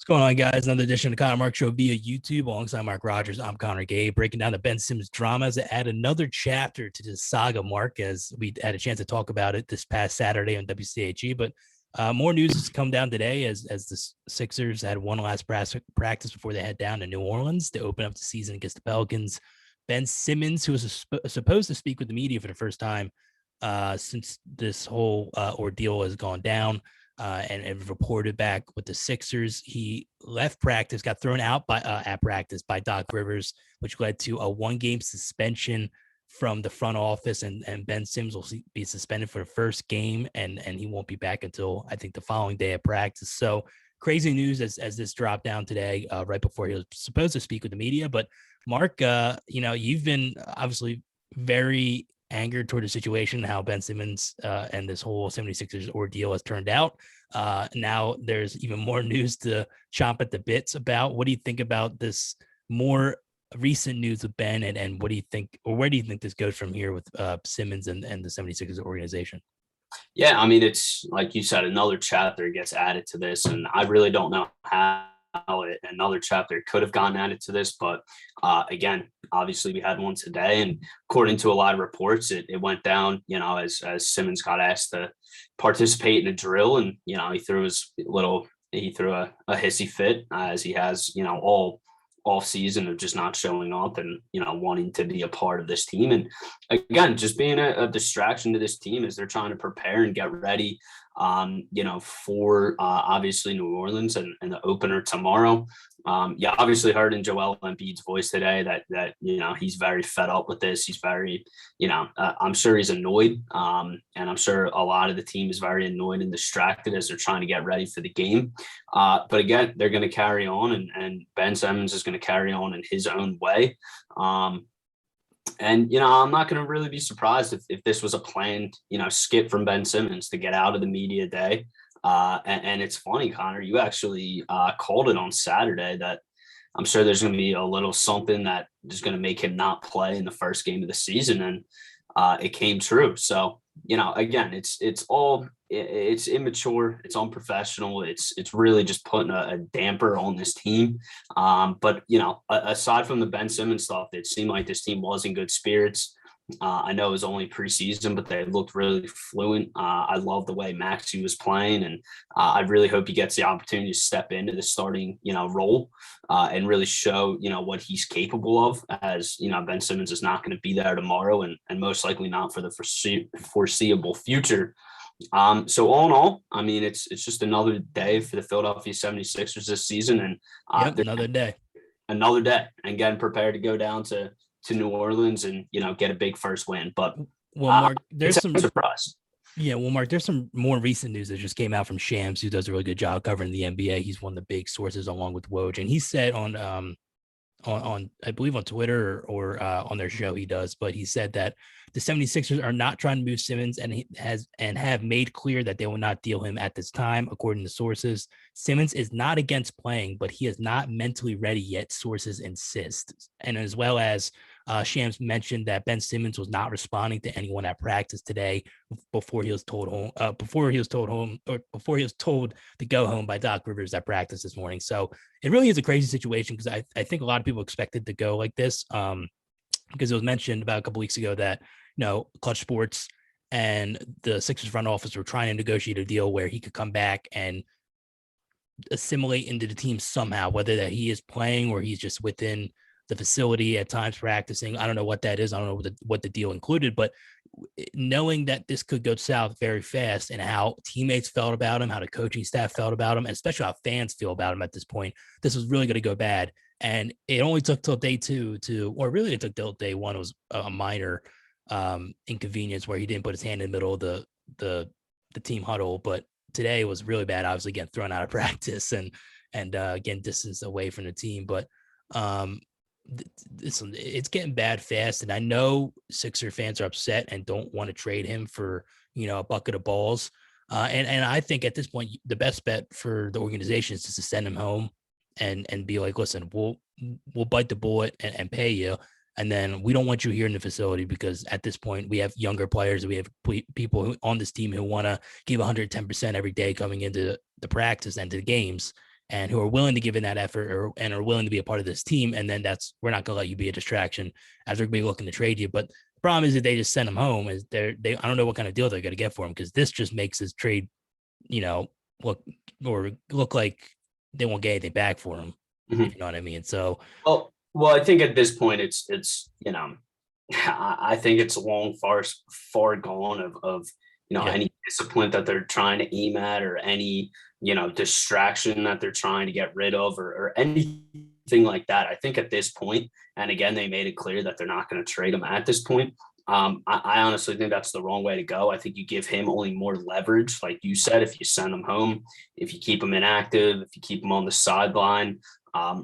What's going on, guys? Another edition of the Connor Mark Show via YouTube. Alongside Mark Rogers, I'm Connor Gay, breaking down the Ben Simmons drama as it add another chapter to this saga, Mark, as we had a chance to talk about it this past Saturday on WCHE. But more news has come down today as the Sixers had one last practice before they head down to New Orleans to open up the season against the Pelicans. Ben Simmons, who was supposed to speak with the media for the first time since this whole ordeal has gone down, and reported back with the Sixers. He left practice, got thrown out at practice by Doc Rivers, which led to a one-game suspension from the front office, and Ben Simmons will be suspended for the first game, and he won't be back until, I think, the following day at practice. So crazy news as this dropped down today, right before he was supposed to speak with the media. But Mark, you've been obviously very angered toward the situation, how Ben Simmons and this whole 76ers ordeal has turned out. Now there's even more news to chomp at the bits about. What do you think about this more recent news with Ben, and what do you think, or where do you think this goes from here with Simmons and the 76ers organization? Yeah, I mean, it's like you said, another chapter gets added to this, and I really don't know how another chapter could have gotten added to this, but again, obviously we had one today, and according to a lot of reports, it went down, as Simmons got asked to participate in a drill, and he threw a hissy fit, as he has all off season of just not showing up and wanting to be a part of this team, and again just being a distraction to this team as they're trying to prepare and get ready for obviously New Orleans and the opener tomorrow. Obviously heard in Joel Embiid's voice today that he's very fed up with this. He's very, I'm sure he's annoyed, and I'm sure a lot of the team is very annoyed and distracted as they're trying to get ready for the game. But again, they're going to carry on, and Ben Simmons is going to carry on in his own way. And, I'm not going to really be surprised if this was a planned, skip from Ben Simmons to get out of the media day. And it's funny, Connor, you actually called it on Saturday that I'm sure there's going to be a little something that is going to make him not play in the first game of the season. And it came true. So, again, it's immature, it's unprofessional. It's really just putting a damper on this team. But, aside from the Ben Simmons stuff, it seemed like this team was in good spirits. I know it was only preseason, but they looked really fluent. I love the way Maxey was playing, and I really hope he gets the opportunity to step into the starting, role and really show, what he's capable of, as, Ben Simmons is not going to be there tomorrow and most likely not for the foreseeable future. So all in all, I mean, it's just another day for the Philadelphia 76ers this season, and another day, and getting prepared to go down to New Orleans and, get a big first win. But Mark, there's some surprise. Yeah, Mark, there's some more recent news that just came out from Shams, who does a really good job covering the NBA. He's one of the big sources along with Woj, and he said on I believe on Twitter or on their show he does, but he said that the 76ers are not trying to move Simmons and have made clear that they will not deal him at this time. According to sources, Simmons is not against playing, but he is not mentally ready yet, sources insist. And as well as Shams mentioned that Ben Simmons was not responding to anyone at practice today before he was told to go home by Doc Rivers at practice this morning. So it really is a crazy situation, because I think a lot of people expected to go like this, because it was mentioned about a couple weeks ago that Clutch Sports and the Sixers front office were trying to negotiate a deal where he could come back and assimilate into the team somehow, whether that he is playing or he's just within the facility at times practicing. I don't know what that is. I don't know what the deal included, but knowing that this could go south very fast, and how teammates felt about him, how the coaching staff felt about him, and especially how fans feel about him at this point, this was really going to go bad. And it only took till day two or really it took till day one. It was a minor inconvenience where he didn't put his hand in the middle of the team huddle. But today was really bad, obviously getting thrown out of practice and again, distance away from the team. But it's getting bad fast, and I know Sixer fans are upset and don't want to trade him for a bucket of balls. And I think at this point the best bet for the organization is just to send him home and be like, listen, we'll bite the bullet and pay you, and then we don't want you here in the facility, because at this point we have younger players, we have people on this team who want to give 110% every day coming into the practice and to the games. and who are willing to give in that effort and are willing to be a part of this team. And then we're not going to let you be a distraction as we're going to be looking to trade you. But the problem is that they just send him home. I don't know what kind of deal they're going to get for him, because this just makes his trade, look like they won't get anything back for him. Mm-hmm. If you know what I mean. So, well, I think at this point it's I think it's long far gone of any discipline that they're trying to aim at, or any distraction that they're trying to get rid of, or anything like that. I think at this point, and again, they made it clear that they're not going to trade him at this point. I honestly think that's the wrong way to go. I think you give him only more leverage, like you said, if you send him home, if you keep him inactive, if you keep him on the sideline,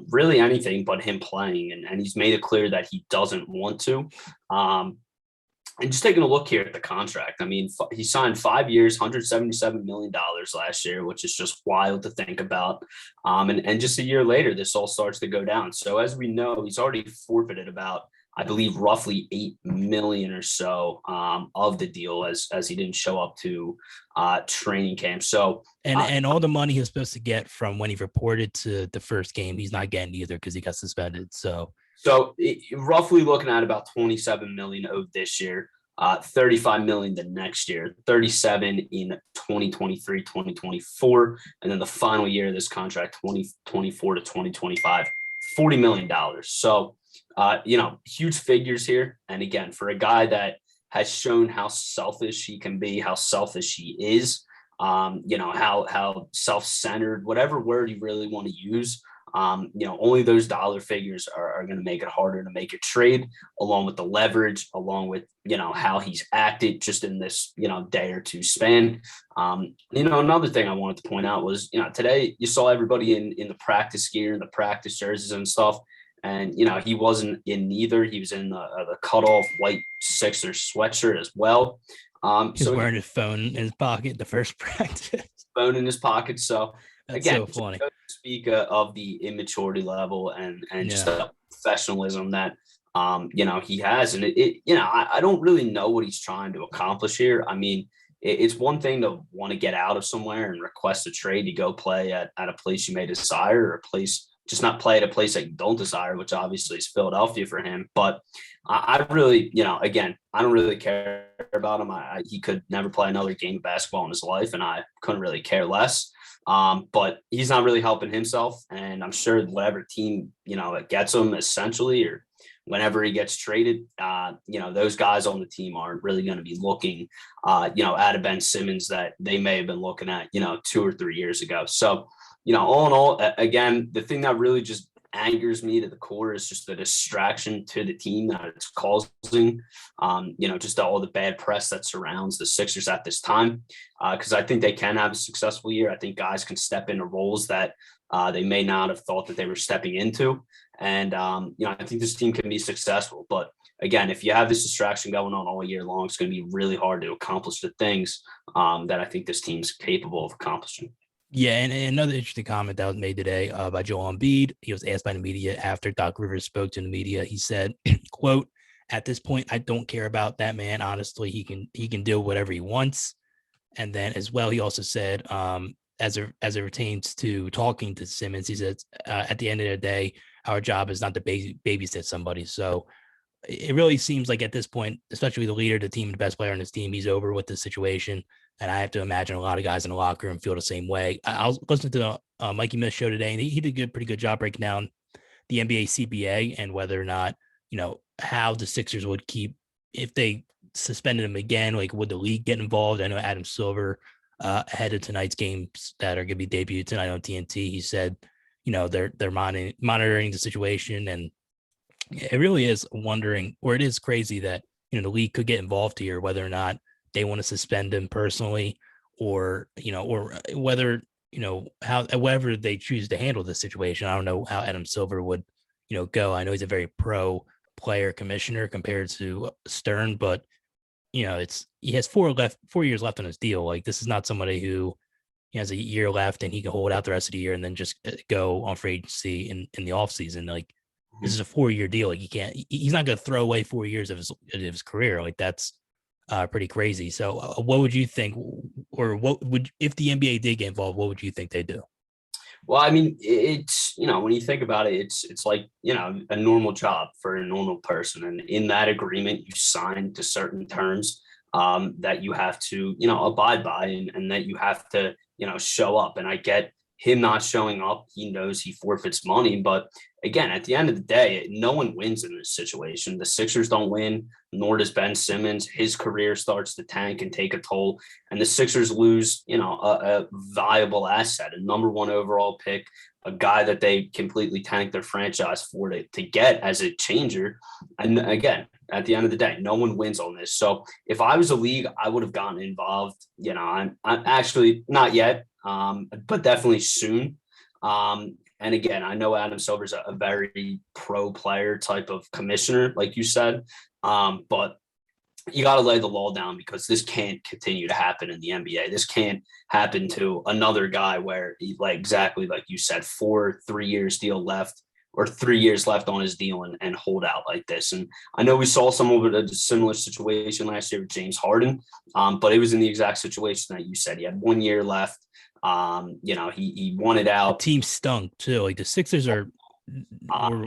really anything but him playing. And he's made it clear that he doesn't want to. And just taking a look here at the contract, I mean, he signed 5 years, $177 million last year, which is just wild to think about. And just a year later, this all starts to go down. So as we know, he's already forfeited about, I believe, roughly $8 million or so of the deal as he didn't show up to training camp. So and all the money he was supposed to get from when he reported to the first game, he's not getting either because he got suspended. So roughly looking at about 27 million owed this year, 35 million the next year, 37 in 2023, 2024, and then the final year of this contract, 2024 to 2025, $40 million. So, huge figures here. And again, for a guy that has shown how selfish he can be, how selfish he is, how self-centered, whatever word you really want to use. Only those dollar figures are going to make it harder to make a trade, along with the leverage, along with, how he's acted just in this, day or two span. Another thing I wanted to point out was, today you saw everybody in the practice gear and the practice jerseys and stuff. And, he wasn't in neither. He was in the cutoff white Sixers sweatshirt as well. He's wearing his phone in his pocket the first practice. Phone in his pocket. So, that's again, so funny. Speak of the immaturity level and just the professionalism that he has, and I don't really know what he's trying to accomplish here. I mean, it's one thing to want to get out of somewhere and request a trade to go play at a place you may desire, or a place, just not play at a place that you don't desire, which obviously is Philadelphia for him. But I really, again, I don't really care about him. He could never play another game of basketball in his life, and I couldn't really care less. But he's not really helping himself. And I'm sure whatever team, that gets him essentially, or whenever he gets traded, those guys on the team aren't really going to be looking, at a Ben Simmons that they may have been looking at, 2 or 3 years ago. So, all in all, again, the thing that really just angers me to the core is just the distraction to the team that it's causing, just all the bad press that surrounds the Sixers at this time. Because I think they can have a successful year. I think guys can step into roles that they may not have thought that they were stepping into. And, I think this team can be successful. But again, if you have this distraction going on all year long, it's going to be really hard to accomplish the things that I think this team's capable of accomplishing. Yeah, and another interesting comment that was made today by Joel Embiid. He was asked by the media after Doc Rivers spoke to the media. He said, quote, "At this point, I don't care about that man. Honestly, he can do whatever he wants." And then as well, he also said, as it pertains to talking to Simmons, he said, at the end of the day, our job is not to babysit somebody. So it really seems like at this point, especially the leader of the team, the best player on his team, he's over with the situation. And I have to imagine a lot of guys in the locker room feel the same way. I was listening to the Mikey Miss show today, and he did a pretty good job breaking down the NBA CBA and whether or not, how the Sixers would keep, if they suspended him again, like would the league get involved? I know Adam Silver, ahead of tonight's games that are going to be debuted tonight on TNT, he said, they're monitoring the situation. And it really is wondering, or it is crazy that, the league could get involved here, whether or not they want to suspend him personally, or whether, however they choose to handle this situation. I don't know how Adam Silver would, go. I know he's a very pro player commissioner compared to Stern, but he has 4 years left on his deal. Like, this is not somebody who has a year left and he can hold out the rest of the year and then just go on free agency in the off season. Like, this is a 4-year deal. Like, he's not going to throw away 4 years of his career. Like, that's pretty crazy. So what would you think, or what would, if the NBA did get involved, what would you think they do? Well, I mean, it's, when you think about it, it's like, a normal job for a normal person. And in that agreement, you sign to certain terms that you have to, abide by, and that you have to, show up. And I get him not showing up. He knows he forfeits money. But again, at the end of the day, no one wins in this situation. The Sixers don't win, nor does Ben Simmons. His career starts to tank and take a toll. And the Sixers lose, a viable asset, a number one overall pick, a guy that they completely tanked their franchise for to get as a changer. And again, at the end of the day, no one wins on this. So if I was a league, I would have gotten involved. I'm actually not yet, but definitely soon. And again, I know Adam Silver's a very pro player type of commissioner, like you said, but you got to lay the law down, because this can't continue to happen in the NBA. This can't happen to another guy where, like, exactly like you said, 3 years deal left, or 3 years left on his deal, and hold out like this. And I know we saw some of a similar situation last year with James Harden, but it was in the exact situation that you said. He had 1 year left. He wanted out. The team stunk too. Like the Sixers were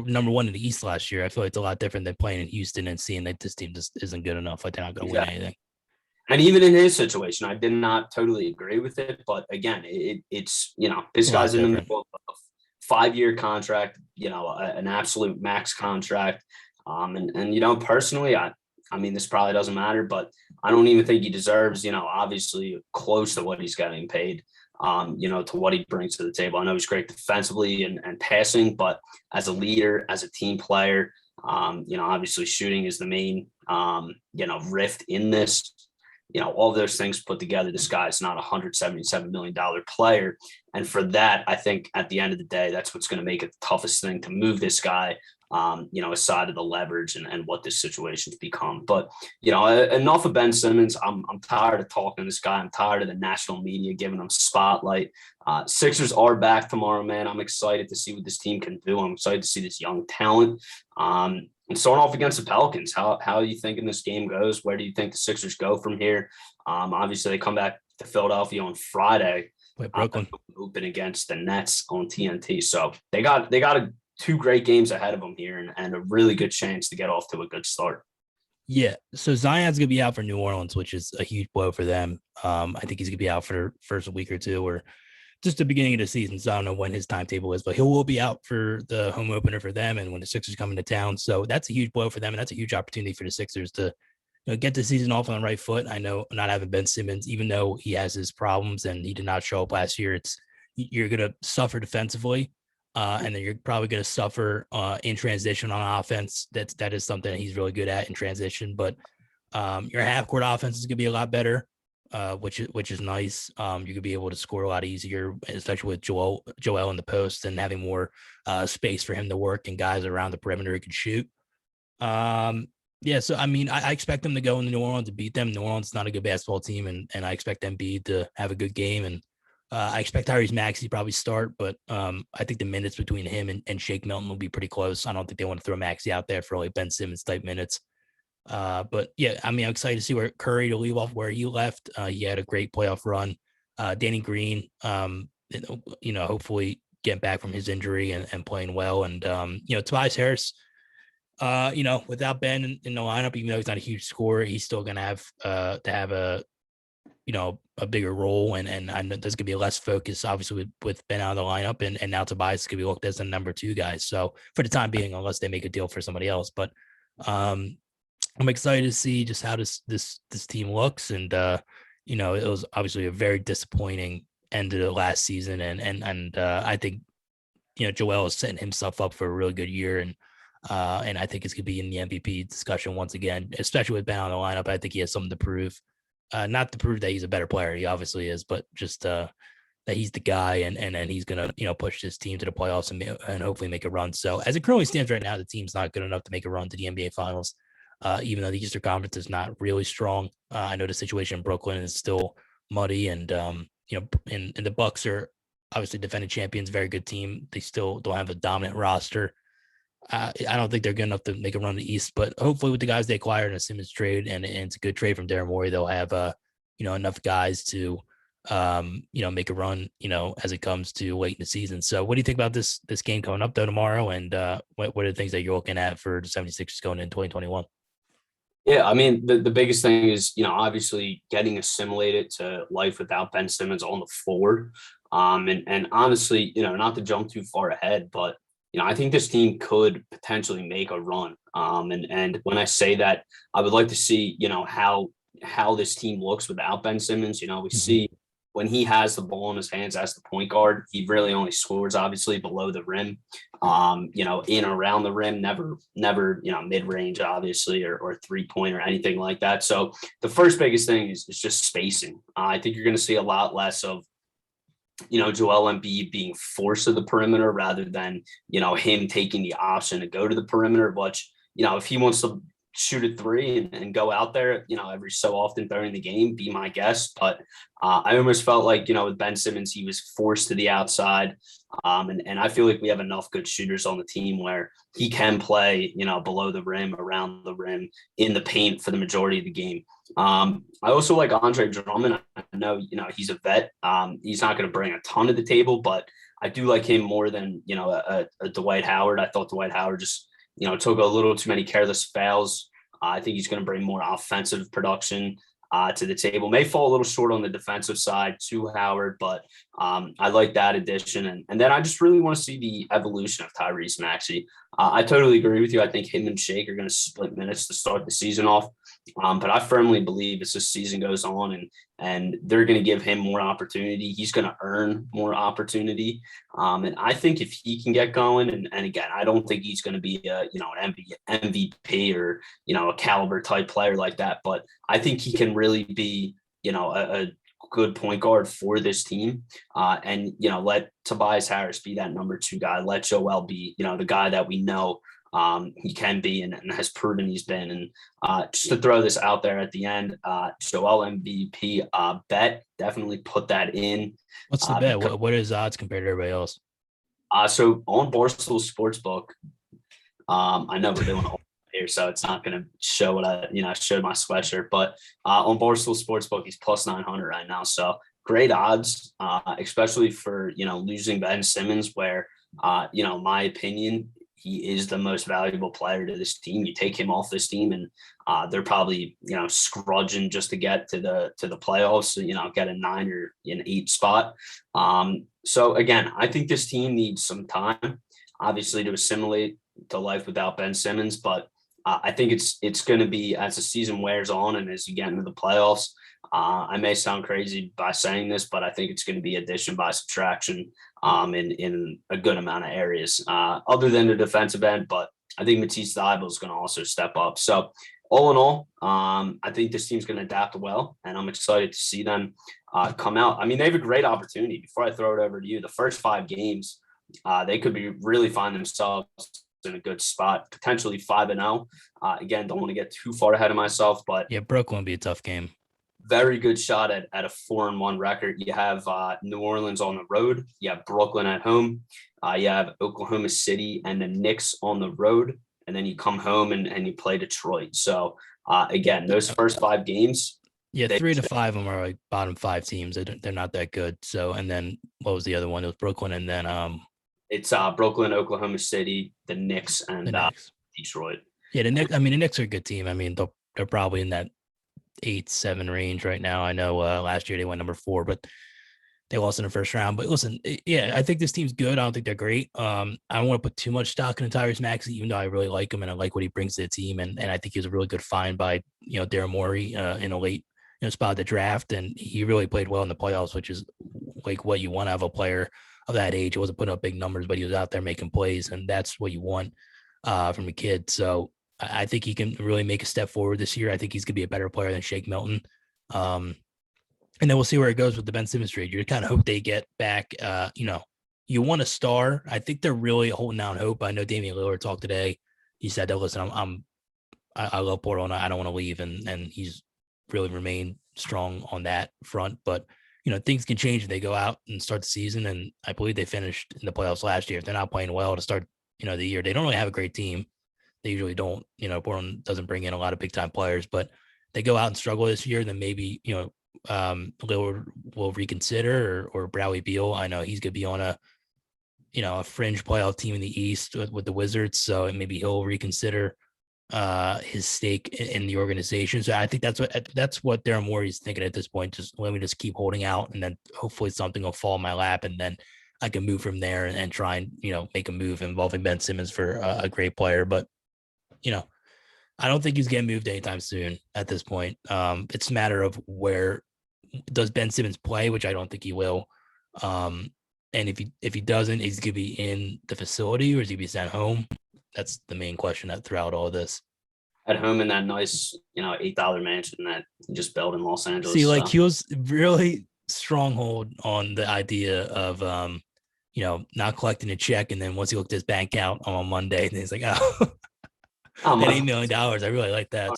number one in the East last year. I feel like it's a lot different than playing in Houston and seeing that this team just isn't good enough. Like they're not going to win anything. And even in his situation, I did not totally agree with it. But again, it's this guy's in the middle of a 5-year contract, an absolute max contract. And personally, I mean, this probably doesn't matter, but I don't even think he deserves, obviously close to what he's getting paid. To what he brings to the table. I know he's great defensively and passing, but as a leader, as a team player, obviously shooting is the main, rift in this. All of those things put together, this guy is not a $177 million player. And for that, I think at the end of the day, that's what's going to make it the toughest thing to move this guy, aside of the leverage and what this situation's become. But, enough of Ben Simmons. I'm tired of talking to this guy. I'm tired of the national media giving him spotlight. Sixers are back tomorrow, man. I'm excited to see what this team can do. I'm excited to see this young talent. And starting off against the Pelicans, how are you thinking this game goes? Where do you think the Sixers go from here? Obviously, they come back to Philadelphia on Friday. Brooklyn open against the Nets on TNT. So they got 2 great games ahead of them here, and a really good chance to get off to a good start. Yeah. So Zion's going to be out for New Orleans, which is a huge blow for them. I think he's going to be out for the first week or two, or just the beginning of the season. So I don't know when his timetable is, but he will be out for the home opener for them and when the Sixers come into town. So that's a huge blow for them. And that's a huge opportunity for the Sixers to get the season off on the right foot. I know not having Ben Simmons, even though he has his problems and he did not show up last year, you're going to suffer defensively. And then you're probably going to suffer in transition on offense. That is something that he's really good at in transition. But your half court offense is going to be a lot better, which is nice. You're going to be able to score a lot easier, especially with Joel in the post and having more space for him to work and guys around the perimeter who can shoot. Yeah, so I mean, I expect them to go into New Orleans to beat them. New Orleans is not a good basketball team, and I expect Embiid to have a good game. And I expect Tyrese Maxey probably start, but I think the minutes between him and Shake Milton will be pretty close. I don't think they want to throw Maxey out there for like Ben Simmons type minutes. But yeah, I mean, I'm excited to see where Curry to leave off where he left. He had a great playoff run. Danny Green, hopefully getting back from his injury and playing well. And Tobias Harris, without Ben in the lineup, even though he's not a huge scorer, he's still going to have to have a bigger role. And I know there's going to be less focus, obviously, with Ben out of the lineup. And now Tobias is going to be looked as the number 2 guy. So for the time being, unless they make a deal for somebody else. But I'm excited to see just how this team looks. And, it was obviously a very disappointing end of the last season. And I think, Joel is setting himself up for a really good year. And I think it's going to be in the MVP discussion once again, especially with Ben on the lineup. I think he has something to prove. Not to prove that he's a better player. He obviously is, but just that he's the guy and he's going to, push this team to the playoffs and hopefully make a run. So as it currently stands right now, the team's not good enough to make a run to the NBA Finals, even though the Eastern Conference is not really strong. I know the situation in Brooklyn is still muddy and the Bucks are obviously defending champions, very good team. They still don't have a dominant roster. I don't think they're good enough to make a run to the East, but hopefully with the guys they acquired in a Simmons trade and it's a good trade from Daryl Morey, they'll have enough guys to make a run, as it comes to late in the season. So what do you think about this game coming up though tomorrow? And what are the things that you're looking at for the 76ers going in 2021? Yeah, I mean, the biggest thing is, obviously getting assimilated to life without Ben Simmons on the floor. And honestly, not to jump too far ahead, but I think this team could potentially make a run. And when I say that, I would like to see, how this team looks without Ben Simmons. We Mhm. see when he has the ball in his hands as the point guard, he really only scores obviously below the rim, in around the rim, never, mid range, obviously, or 3 point or anything like that. So the first biggest thing is just spacing. I think you're going to see a lot less of, Joel Embiid being forced to the perimeter rather than, him taking the option to go to the perimeter. But, if he wants to shoot a three and go out there, every so often during the game, be my guest. But I almost felt like, with Ben Simmons, he was forced to the outside. And I feel like we have enough good shooters on the team where he can play, below the rim, around the rim, in the paint for the majority of the game. I also like Andre Drummond. I know, he's a vet. He's not going to bring a ton to the table, but I do like him more than, a Dwight Howard. I thought Dwight Howard just, took a little too many careless fouls. I think he's going to bring more offensive production to the table. May fall a little short on the defensive side to Howard, but I like that addition. And then I just really want to see the evolution of Tyrese Maxey. I totally agree with you. I think him and Shake are going to split minutes to start the season off. But I firmly believe as this season goes on and they're going to give him more opportunity, he's going to earn more opportunity. And I think if he can get going, and again, I don't think he's going to be an MVP or, a caliber type player like that, but I think he can really be, a good point guard for this team. And, let Tobias Harris be that number two guy. Let Joel be, the guy that we know he can be and has proven he's been. And just to throw this out there at the end, Joel MVP bet, definitely put that in. What's the bet? What is odds compared to everybody else? So on Barstool Sportsbook, I know we're doing a whole here, so it's not going to show what I showed my sweatshirt, but on Barstool Sportsbook, he's plus 900 right now. So great odds, especially for, losing Ben Simmons, where, my opinion, he is the most valuable player to this team. You take him off this team and they're probably, scrudging just to get to the playoffs, get a 9 or an 8 spot. So again, I think this team needs some time, obviously, to assimilate to life without Ben Simmons, but I think it's going to be as the season wears on and as you get into the playoffs. I may sound crazy by saying this, but I think it's going to be addition by subtraction in a good amount of areas, other than the defensive end. But I think Matisse Thybulle is going to also step up. So all in all, I think this team's going to adapt well, and I'm excited to see them come out. I mean, they have a great opportunity. Before I throw it over to you, the first 5 games, they could be really find themselves in a good spot, potentially 5-0. Again, don't want to get too far ahead of myself, but Yeah, Brooklyn would be a tough game. very good shot at a 4-1 record. You have New Orleans on the road. You have Brooklyn at home. You have Oklahoma City and the Knicks on the road. And then you come home and you play Detroit. So, again, those first 5 games. Yeah, 3 to 5 of them are like bottom 5 teams. They're not that good. So, and then what was the other one? It was Brooklyn, and then it's Brooklyn, Oklahoma City, the Knicks, and the Knicks. Detroit. Yeah, the Knicks. I mean, the Knicks are a good team. I mean, they're probably in that 8-7 range right now. I know last year they went number 4, but they lost in the first round. But listen, yeah, I think this team's good. I don't think they're great. I don't want to put too much stock in Tyrese Maxey, even though I really like him and I like what he brings to the team. And I think he was a really good find by Daryl Morey in a late spot of the draft, and he really played well in the playoffs, which is like what you want to have a player of that age. He wasn't putting up big numbers, but he was out there making plays, and that's what you want from a kid. So I think he can really make a step forward this year. I think he's going to be a better player than Shake Milton. And then we'll see where it goes with the Ben Simmons trade. You kind of hope they get back, you want a star. I think they're really holding out hope. I know Damian Lillard talked today. He said that, listen, I love Portland. I don't want to leave. And he's really remained strong on that front. But, things can change if they go out and start the season. And I believe they finished in the playoffs last year. If they're not playing well to start, the year, they don't really have a great team. They usually don't. Portland doesn't bring in a lot of big time players, but they go out and struggle this year, then maybe, Lillard will reconsider, or Bradley Beal. I know he's going to be on a fringe playoff team in the East with the Wizards, so maybe he'll reconsider his stake in the organization. So I think that's what Daryl Morey's thinking at this point. Just let me just keep holding out, and then hopefully something will fall in my lap, and then I can move from there and try and make a move involving Ben Simmons for a great player. But I don't think he's getting moved anytime soon at this point. It's a matter of where does Ben Simmons play, which I don't think he will. And if he doesn't, is he gonna be in the facility or is he gonna be sent home? That's the main question throughout all this. At home in that nice, $8 mansion that he just built in Los Angeles. See, like he was really stronghold on the idea of not collecting a check, and then once he looked at his bank account on Monday, and he's like, oh, $8 million. I really like that.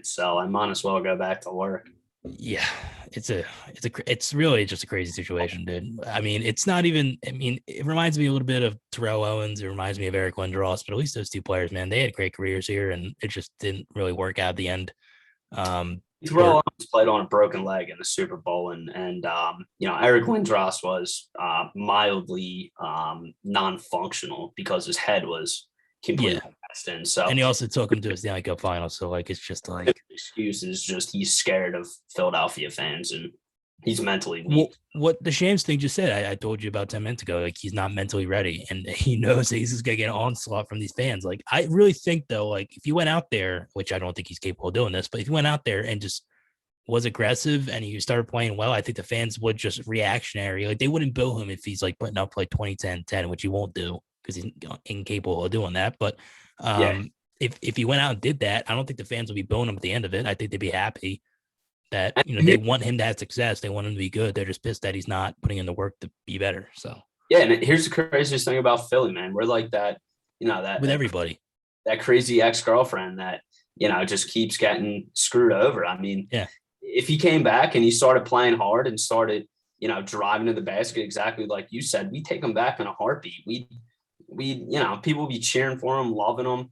So I might as well go back to work. Yeah, it's really just a crazy situation, dude. I mean, it's not even. I mean, it reminds me a little bit of Terrell Owens. It reminds me of Eric Lindros, but at least those two players, man, they had great careers here, and it just didn't really work out at the end. Terrell Owens played on a broken leg in the Super Bowl, and Eric Lindros was mildly non-functional because his head was completely messed in. So, and he also took him to his Stanley Cup final. So, like, it's just like excuse is just he's scared of Philadelphia fans and he's mentally weak. What the Shams thing just said, I told you about 10 minutes ago. Like, he's not mentally ready, and he knows that he's just gonna get an onslaught from these fans. Like, I really think though, like if you went out there, which I don't think he's capable of doing this, but if you went out there and just was aggressive and you started playing well, I think the fans would just reactionary. Like, they wouldn't bill him if he's like putting up like 20-10-10, which he won't do because he's incapable of doing that. But if he went out and did that, I don't think the fans would be billing him at the end of it. I think they'd be happy that they want him to have success. They want him to be good. They're just pissed that he's not putting in the work to be better. So and here's the craziest thing about Philly, man. We're like that, that with everybody, that crazy ex-girlfriend that just keeps getting screwed over. I mean, if he came back and he started playing hard and started driving to the basket exactly like you said, we take him back in a heartbeat. We people will be cheering for him, loving him.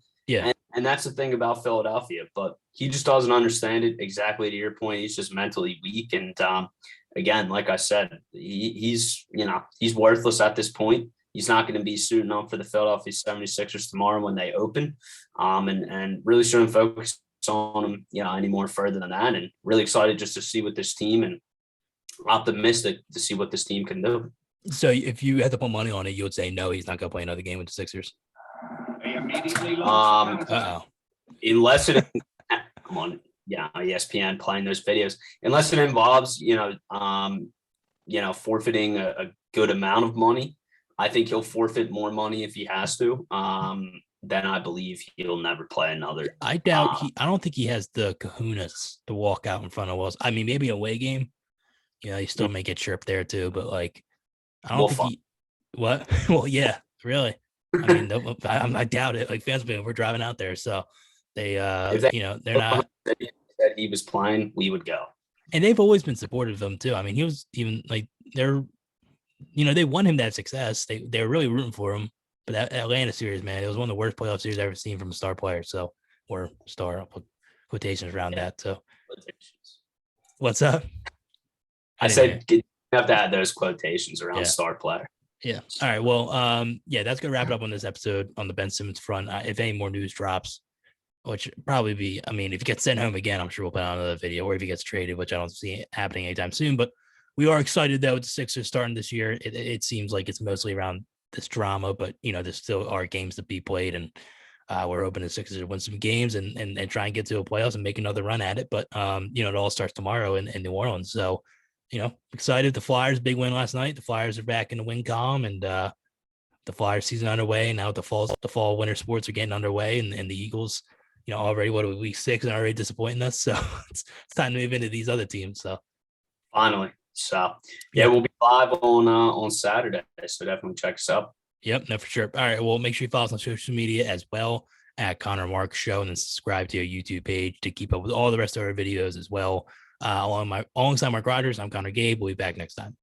And that's the thing about Philadelphia, but he just doesn't understand it. Exactly to your point, he's just mentally weak. And again, like I said, he's worthless at this point. He's not going to be suiting up for the Philadelphia 76ers tomorrow when they open, and really shouldn't focus on him, any more further than that. And really excited just to see what this team, and optimistic to see what this team can do. So if you had to put money on it, you would say no, he's not going to play another game with the Sixers. Unless it come on, ESPN playing those videos, unless it involves forfeiting a good amount of money, I think he'll forfeit more money if he has to. Then I believe he'll never play another. I doubt I don't think he has the kahunas to walk out in front of us. I mean, maybe a away game, he still may get chirped there too, but like I don't think what? Well, yeah, really. I mean, I doubt it. Like fans, we're driving out there, so they're not. That he was playing, we would go. And they've always been supportive of him too. I mean, he was even like they want him to have success. They were really rooting for him. But that Atlanta series, man, it was one of the worst playoff series I've ever seen from a star player. So, or star, I'll put quotations around that. So, what's up? I said you have to add those quotations around star player. Yeah. All right. Well, that's gonna wrap it up on this episode on the Ben Simmons front. If any more news drops, which probably be, I mean, if he gets sent home again, I'm sure we'll put out another video, or if he gets traded, which I don't see it happening anytime soon. But we are excited that with the Sixers starting this year, it seems like it's mostly around this drama, but there still are games to be played, and we're hoping the Sixers win some games and try and get to a playoffs and make another run at it. But it all starts tomorrow in New Orleans. So excited. The Flyers, big win last night. The Flyers are back in the win column, and the Flyers season underway. Now the fall winter sports are getting underway, and the Eagles, already week 6 and already disappointing us. So it's time to move into these other teams. So finally. So we'll be live on Saturday. So definitely check us out. Yep, no, for sure. All right. Well, make sure you follow us on social media as well at Connor Marks Show, and then subscribe to our YouTube page to keep up with all the rest of our videos as well. Alongside Mark Rogers, I'm Connor Gabe. We'll be back next time.